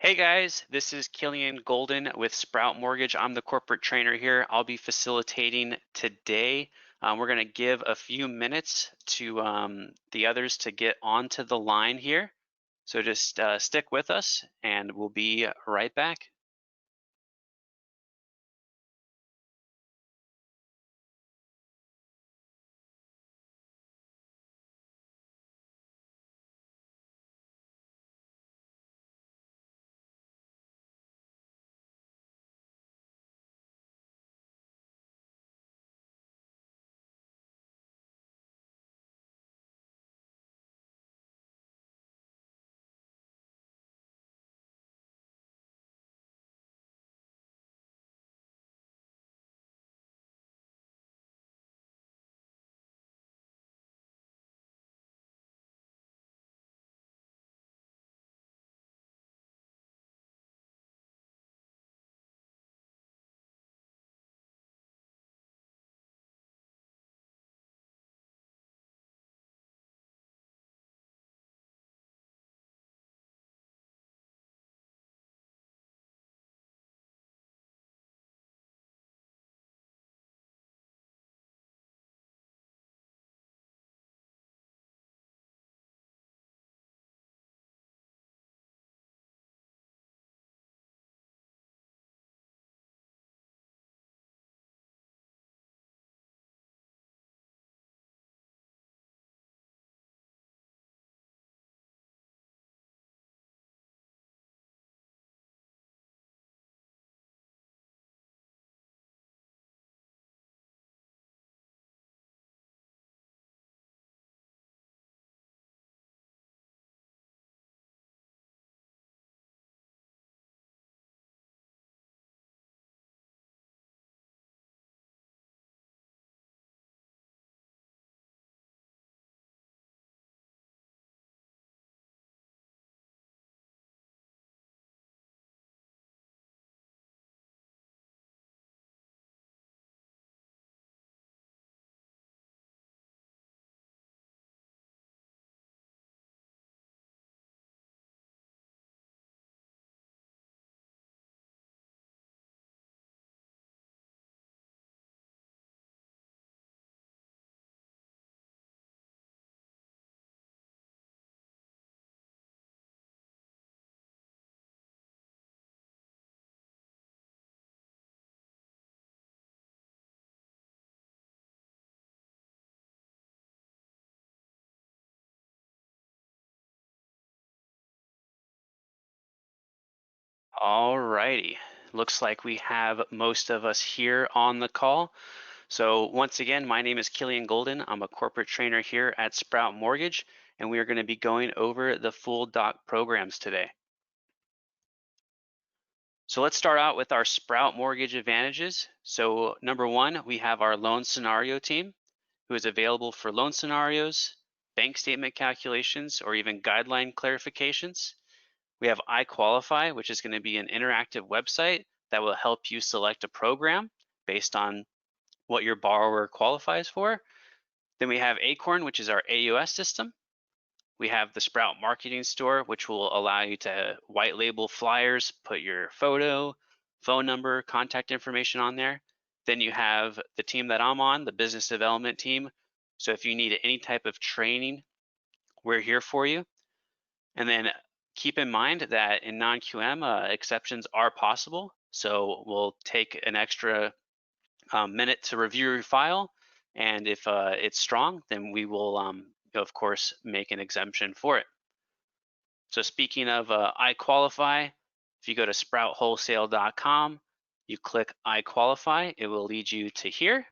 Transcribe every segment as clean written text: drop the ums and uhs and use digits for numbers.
Hey guys, this is Killian Golden with Sprout Mortgage. I'm the corporate trainer here. I'll be facilitating today. We're going to give a few minutes to the others to get onto the line here. So just stick with us and we'll be right back. All righty. Looks like we have most of us here on the call. So once again, my name is Killian Golden. I'm a corporate trainer here at Sprout Mortgage, and we are going to be going over the full doc programs today. So let's start out with our Sprout Mortgage advantages. So number one, we have our loan scenario team who is available for loan scenarios, bank statement calculations, or even guideline clarifications. We have iQualify, which is going to be an interactive website that will help you select a program based on what your borrower qualifies for. Then we have Acorn, which is our AUS system. We have the Sprout Marketing Store, which will allow you to white label flyers, put your photo, phone number, contact information on there. Then you have the team that I'm on, the business development team. So if you need any type of training, we're here for you. And then keep in mind that in non-QM, exceptions are possible. So we'll take an extra minute to review your file. And if it's strong, then we will, of course, make an exemption for it. So speaking of iQualify, if you go to sproutwholesale.com, you click iQualify, it will lead you to here.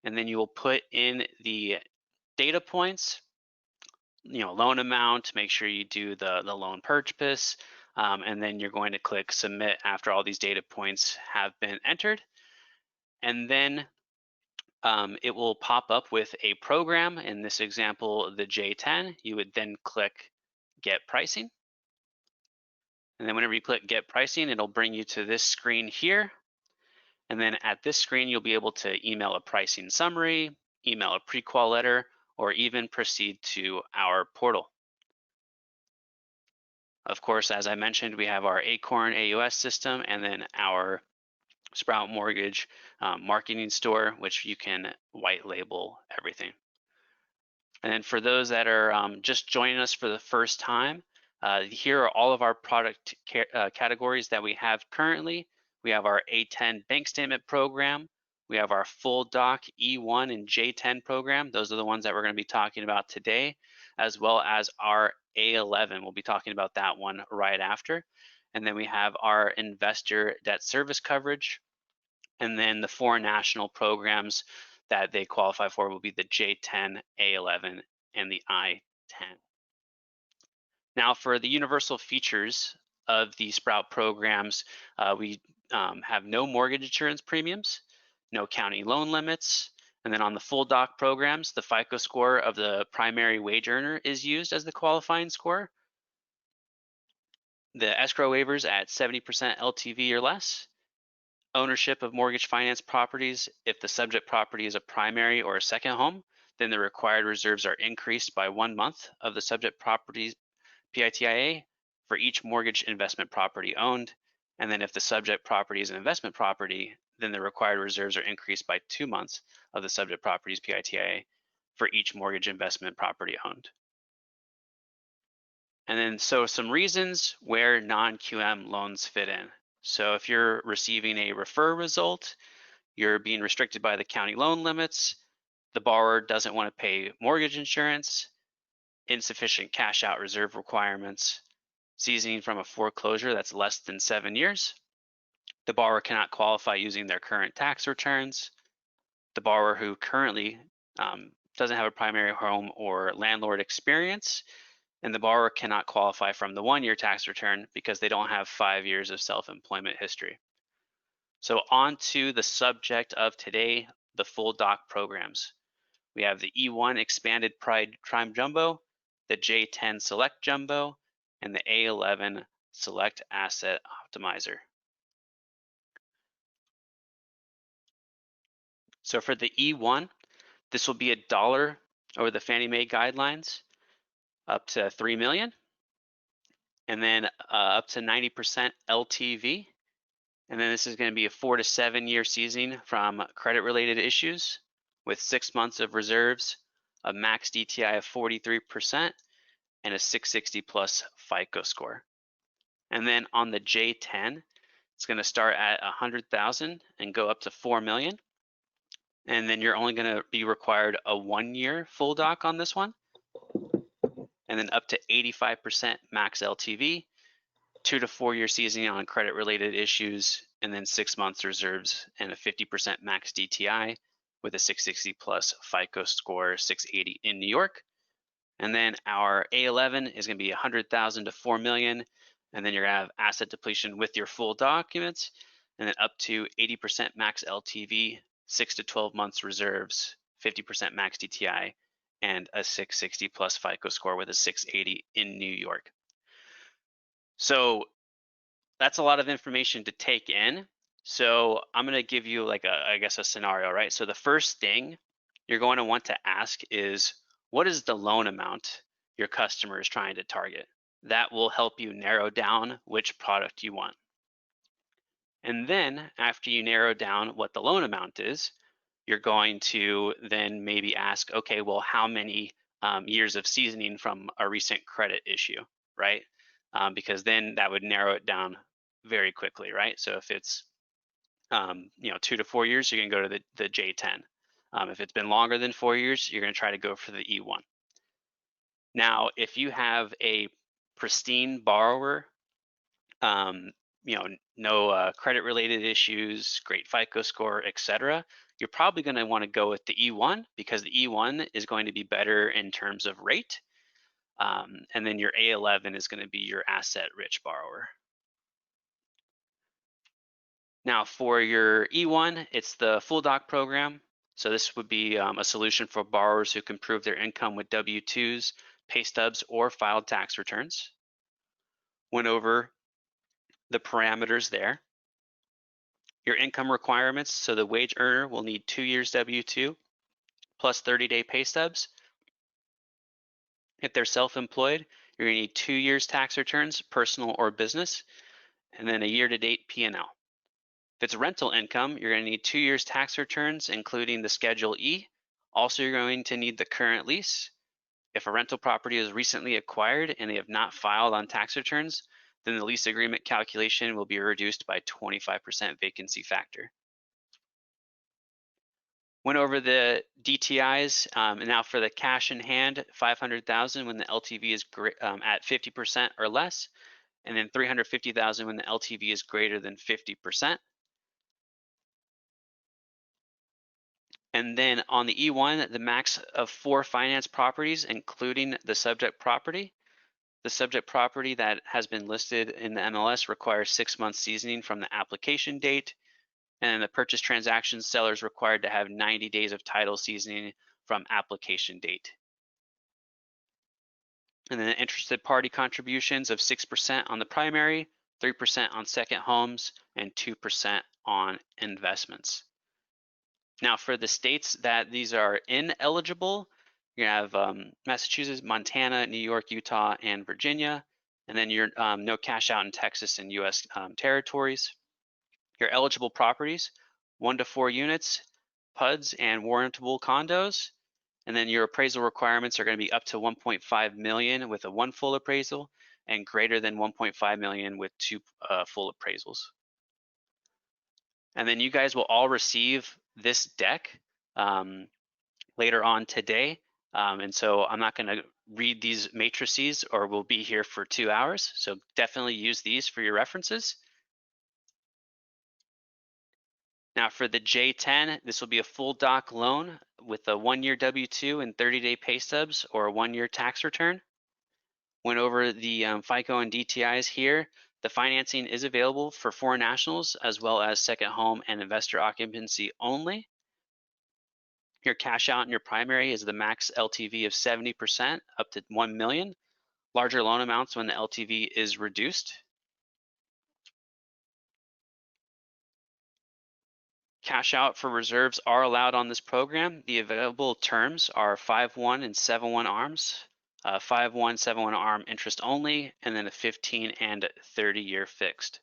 And then you will put in the data points, loan amount, make sure you do the loan purchase, and then you're going to click submit after all these data points have been entered. And then it will pop up with a program. In this example, the J10, you would then click get pricing. And then whenever you click get pricing, it'll bring you to this screen here. And then at this screen, you'll be able to email a pricing summary, email a pre-qual letter, or even proceed to our portal. Of course, as I mentioned, we have our Acorn AUS system and then our Sprout Mortgage marketing store, which you can white label everything. And then for those that are just joining us for the first time, here are all of our product categories that we have currently. We have our A10 bank statement program. We have our full doc E1 and J10 program. Those are the ones that we're going to be talking about today, as well as our A11. We'll be talking about that one right after. And then we have our investor debt service coverage. And then the four national programs that they qualify for will be the J10, A11, and the I10. Now for the universal features of the Sprout programs, we have no mortgage insurance premiums, no county loan limits, and then on the full doc programs, the FICO score of the primary wage earner is used as the qualifying score. The escrow waivers at 70% LTV or less, ownership of mortgage finance properties. If the subject property is a primary or a second home, then the required reserves are increased by 1 month of the subject property's PITIA for each mortgage investment property owned. And then if the subject property is an investment property, then the required reserves are increased by 2 months of the subject property's PITIA for each mortgage investment property owned. And then so some reasons where non-QM loans fit in. So if you're receiving a refer result, you're being restricted by the county loan limits, the borrower doesn't want to pay mortgage insurance, insufficient cash out reserve requirements, seasoning from a foreclosure that's less than 7 years, the borrower cannot qualify using their current tax returns, the borrower who currently doesn't have a primary home or landlord experience, and the borrower cannot qualify from the 1-year tax return because they don't have 5 years of self-employment history. So on to the subject of today, the full doc programs. We have the E1 Expanded Prime Jumbo, the J10 Select Jumbo, and the A11 Select Asset Optimizer. So for the E1, this will be $1 over the Fannie Mae guidelines, up to 3 million, and then up to 90% LTV. And then this is going to be a 4 to 7 year seasoning from credit related issues with 6 months of reserves, a max DTI of 43%, and a 660 plus FICO score. And then on the J10, it's going to start at 100,000 and go up to 4 million. And then you're only going to be required a 1-year full doc on this one. And then up to 85% max LTV, 2 to 4 year seasoning on credit related issues, and then 6 months reserves and a 50% max DTI with a 660 plus FICO score, 680 in New York. And then our A11 is going to be 100,000 to 4 million. And then you're going to have asset depletion with your full documents, and then up to 80% max LTV, 6 to 12 months reserves, 50% max DTI, and a 660 plus FICO score with a 680 in New York. So that's a lot of information to take in. So I'm going to give you like a scenario, right? So the first thing you're going to want to ask is, what is the loan amount your customer is trying to target? That will help you narrow down which product you want. And then after you narrow down what the loan amount is, you're going to then maybe ask, okay, well, how many years of seasoning from a recent credit issue, right? Because then that would narrow it down very quickly, right? So if it's 2 to 4 years, you're gonna go to the J10. If it's been longer than 4 years, you're gonna try to go for the E1. Now, if you have a pristine borrower, no credit related issues, great FICO score, etc., you're probably going to want to go with the E1 because the E1 is going to be better in terms of rate. And then your A11 is going to be your asset rich borrower. Now for your E1, it's the full doc program. So this would be a solution for borrowers who can prove their income with W-2s, pay stubs, or filed tax returns. Went over the parameters there. Your income requirements, so the wage earner will need 2 years W-2 plus 30-day pay stubs If they're self-employed, you're going to need 2 years tax returns, personal or business, and then a year-to-date P&L. If it's rental income, you're going to need 2 years tax returns, including the Schedule E. Also, you're going to need the current lease. If a rental property is recently acquired and they have not filed on tax returns, then the lease agreement calculation will be reduced by 25% vacancy factor. Went over the DTIs, and now for the cash in hand, 500,000 when the LTV is at 50% or less, and then 350,000 when the LTV is greater than 50%. And then on the E1, the max of 4 finance properties, including the subject property. The subject property that has been listed in the MLS requires 6 months seasoning from the application date, and the purchase transaction seller is required to have 90 days of title seasoning from application date. And then interested party contributions of 6% on the primary, 3% on second homes, and 2% on investments. Now for the states that these are ineligible, you have Massachusetts, Montana, New York, Utah, and Virginia. And then you're no cash out in Texas and US territories. Your eligible properties, 1 to 4 units, PUDs and warrantable condos. And then your appraisal requirements are going to be up to 1.5 million with a 1 full appraisal and greater than 1.5 million with 2 full appraisals. And then you guys will all receive this deck later on today. And so I'm not going to read these matrices or we'll be here for 2 hours. So definitely use these for your references. Now for the J10, this will be a full doc loan with a 1-year W-2 and 30-day pay stubs or a 1-year tax return. Went over the FICO and DTIs here. The financing is available for foreign nationals as well as second home and investor occupancy only. Your cash out in your primary is the max LTV of 70% up to 1 million. Larger loan amounts when the LTV is reduced. Cash out for reserves are allowed on this program. The available terms are 5/1 and 7/1 ARMs, 5/1, 7/1 ARM interest only, and then a 15 and 30-year fixed.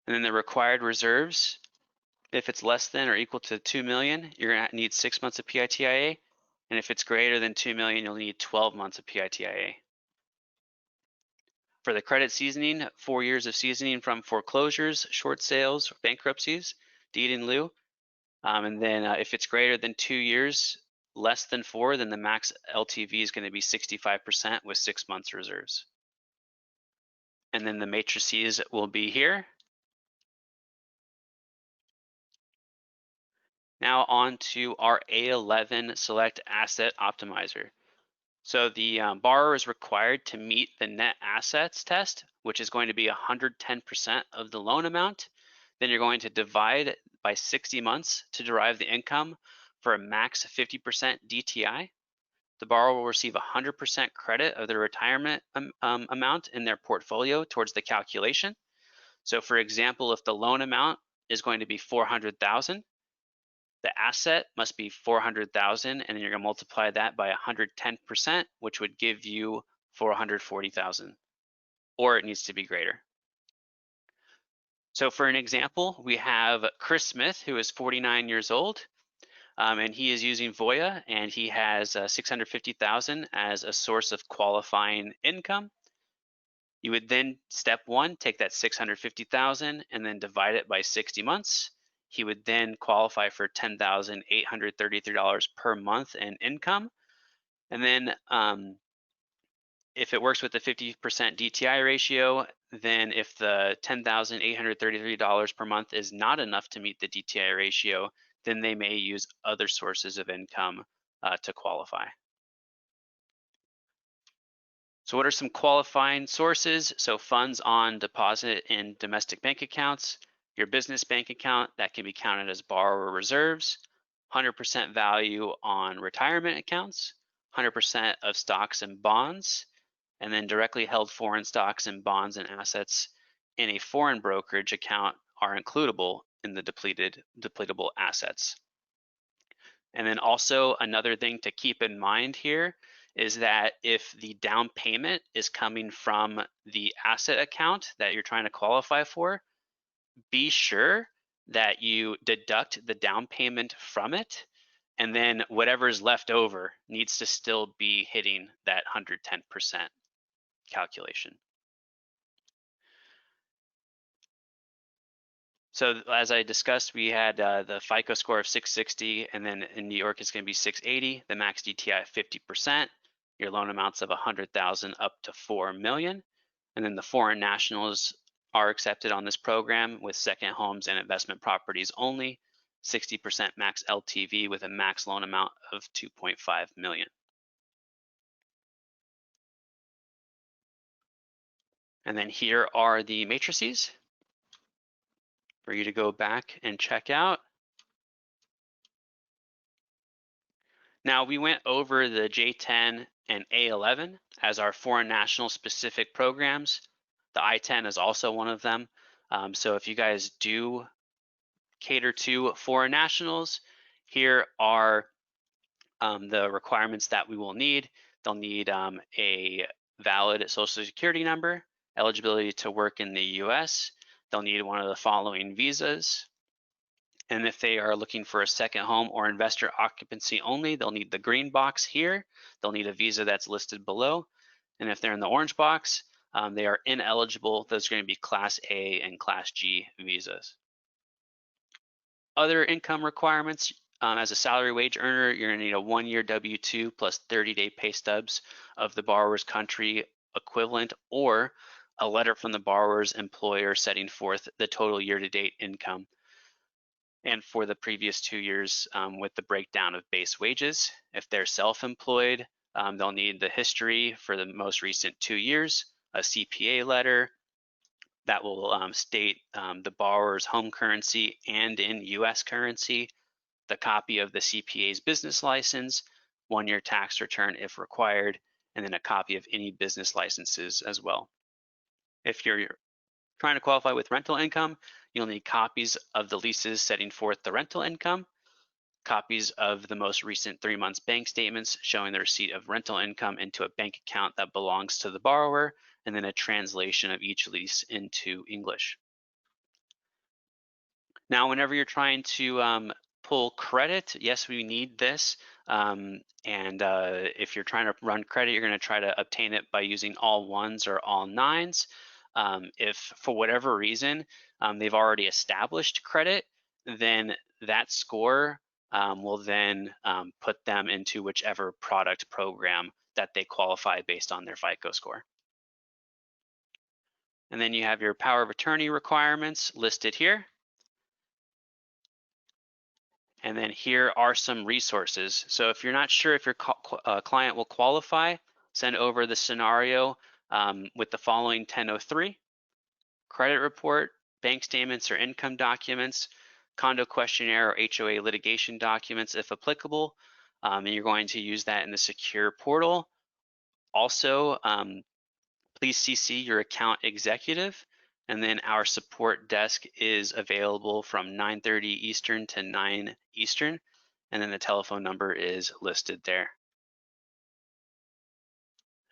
And then the required reserves, if it's less than or equal to 2 million, you're going to need 6 months of PITIA, and if it's greater than 2 million, you'll need 12 months of PITIA. For the credit seasoning, 4 years of seasoning from foreclosures, short sales, bankruptcies, deed in lieu. And then if it's greater than 2 years, less than 4, then the max LTV is going to be 65% with 6 months reserves. And then the matrices will be here. Now on to our A11 Select Asset Optimizer. So the borrower is required to meet the net assets test, which is going to be 110% of the loan amount. Then you're going to divide by 60 months to derive the income for a max 50% DTI. The borrower will receive 100% credit of their retirement amount in their portfolio towards the calculation. So for example, if the loan amount is going to be 400,000, the asset must be 400,000, and then you're going to multiply that by 110%, which would give you 440,000, or it needs to be greater. So for an example, we have Chris Smith, who is 49 years old, and he is using Voya, and he has 650,000 as a source of qualifying income. You would then, step 1, take that 650,000 and then divide it by 60 months. He would then qualify for $10,833 per month in income. And then if it works with the 50% DTI ratio, then if the $10,833 per month is not enough to meet the DTI ratio, then they may use other sources of income to qualify. So what are some qualifying sources? So funds on deposit in domestic bank accounts, your business bank account that can be counted as borrower reserves, 100% value on retirement accounts, 100% of stocks and bonds, and then directly held foreign stocks and bonds and assets in a foreign brokerage account are includable in the depletable assets. And then also another thing to keep in mind here is that if the down payment is coming from the asset account that you're trying to qualify for, be sure that you deduct the down payment from it, and then whatever's left over needs to still be hitting that 110% calculation. So as I discussed, we had the FICO score of 660, and then in New York it's going to be 680, the max DTI 50%, your loan amounts of 100,000 up to 4 million, and then the foreign nationals are accepted on this program with second homes and investment properties only, 60% max LTV with a max loan amount of 2.5 million. And then here are the matrices for you to go back and check out. Now we went over the J10 and A11 as our foreign national specific programs. The I-10 is also one of them. So if you guys do cater to foreign nationals, here are the requirements that we will need. They'll need a valid social security number, eligibility to work in the US. They'll need one of the following visas. And if they are looking for a second home or investor occupancy only, they'll need the green box here. They'll need a visa that's listed below. And if they're in the orange box, they are ineligible. Those are going to be Class A and Class G visas. Other income requirements, as a salary wage earner, you're going to need a 1-year W-2 plus 30-day pay stubs of the borrower's country equivalent, or a letter from the borrower's employer setting forth the total year-to-date income and for the previous 2 years with the breakdown of base wages. If they're self-employed, they'll need the history for the most recent 2 years, a CPA letter that will state the borrower's home currency and in US currency, the copy of the CPA's business license, 1-year tax return if required, and then a copy of any business licenses as well. If you're trying to qualify with rental income, you'll need copies of the leases setting forth the rental income, copies of the most recent 3 months bank statements showing the receipt of rental income into a bank account that belongs to the borrower, and then a translation of each lease into English. Now, whenever you're trying to pull credit, yes, we need this. If you're trying to run credit, you're going to try to obtain it by using all 1s or all 9s. If for whatever reason they've already established credit, then that score will then put them into whichever product program that they qualify based on their FICO score. And then you have your power of attorney requirements listed here. And then here are some resources. So if you're not sure if your client will qualify, send over the scenario with the following 1003: credit report, bank statements or income documents, condo questionnaire or HOA litigation documents if applicable, and you're going to use that in the secure portal. Also, please CC your account executive, and then our support desk is available from 9:30 Eastern to 9 Eastern, and then the telephone number is listed there.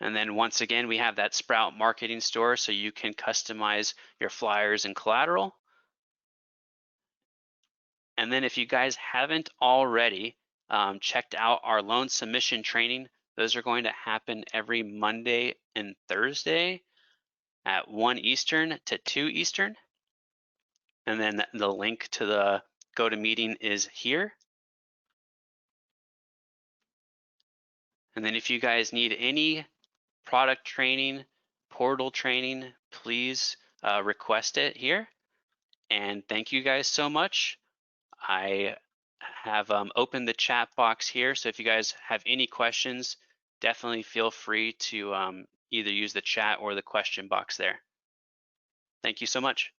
And then once again, we have that Sprout marketing store so you can customize your flyers and collateral. And then if you guys haven't already checked out our loan submission training, those are going to happen every Monday and Thursday at 1 Eastern to 2 Eastern. And then the link to the GoToMeeting is here. And then if you guys need any product training, portal training, please request it here. And thank you guys so much. I have opened the chat box here, so if you guys have any questions, definitely feel free to either use the chat or the question box there. Thank you so much.